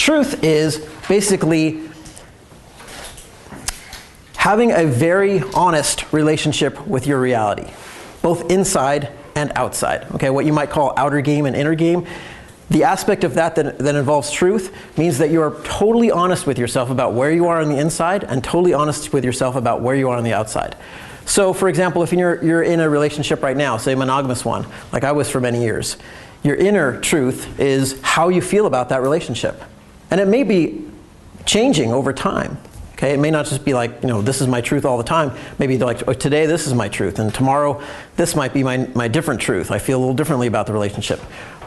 Truth is basically having a very honest relationship with your reality, both inside and outside. Okay, what you might call outer game and inner game. The aspect of that involves truth means that you are totally honest with yourself about where you are on the inside and totally honest with yourself about where you are on the outside. So for example, if you're in a relationship right now, say a monogamous one, like I was for many years, your inner truth is how you feel about that relationship. And it may be changing over time. Okay, it may not just be like, this is my truth all the time. Maybe like, oh, today this is my truth, and tomorrow this might be my different truth. I feel a little differently about the relationship.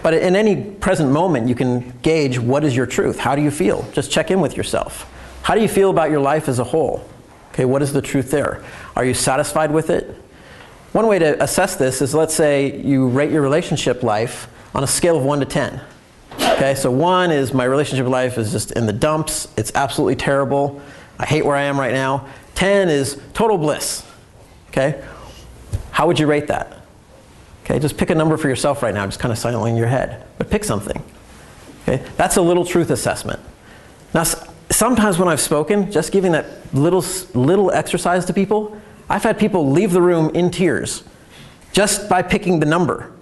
But in any present moment, you can gauge what is your truth. How do you feel? Just check in with yourself. How do you feel about your life as a whole? Okay, what is the truth there? Are you satisfied with it? One way to assess this is, let's say you rate your relationship life on a scale of 1 to 10. Okay, so 1 is my relationship life is just in the dumps. It's absolutely terrible. I hate where I am right now. 10 is total bliss. Okay? How would you rate that? Okay, just pick a number for yourself right now, just kind of silently in your head. But pick something. Okay? That's a little truth assessment. Now, sometimes when I've spoken, just giving that little exercise to people, I've had people leave the room in tears just by picking the number.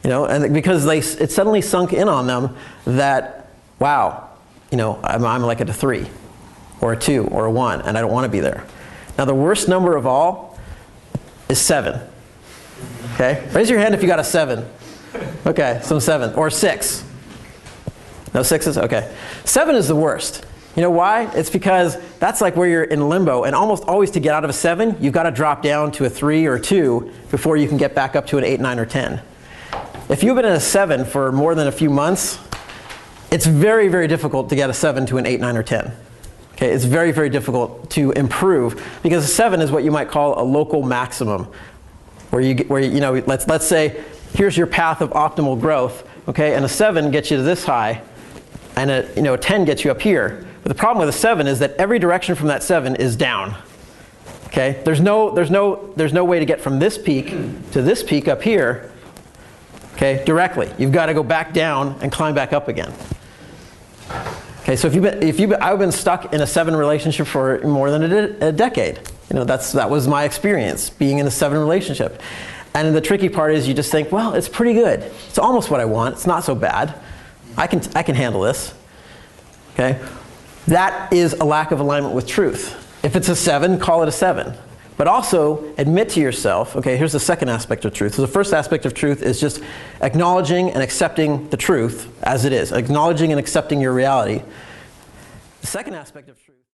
And because it suddenly sunk in on them that, wow, I'm like at a 3. Or a 2, or a 1, and I don't want to be there. Now the worst number of all is 7. Okay? Raise your hand if you got a 7. Okay, some 7. Or 6. No 6s? Okay. 7 is the worst. You know why? It's because that's like where you're in limbo, and almost always to get out of a 7, you've got to drop down to a 3 or a 2 before you can get back up to an 8, 9, or 10. If you've been in a 7 for more than a few months, it's very, very difficult to get a 7 to an 8, 9, or 10. Okay, it's very, very difficult to improve because a 7 is what you might call a local maximum, let's say here's your path of optimal growth, okay, and a 7 gets you to this high, and a 10 gets you up here. But the problem with a 7 is that every direction from that 7 is down. Okay, there's no way to get from this peak to this peak up here, okay, directly. You've got to go back down and climb back up again. Okay, so I've been stuck in a 7 relationship for more than a decade. That was my experience, being in a 7 relationship. And the tricky part is you just think, well, it's pretty good. It's almost what I want. It's not so bad. I can handle this. Okay, that is a lack of alignment with truth. If it's a 7, call it a 7. But also admit to yourself, okay, here's the second aspect of truth. So the first aspect of truth is just acknowledging and accepting the truth as it is, acknowledging and accepting your reality. The second aspect of truth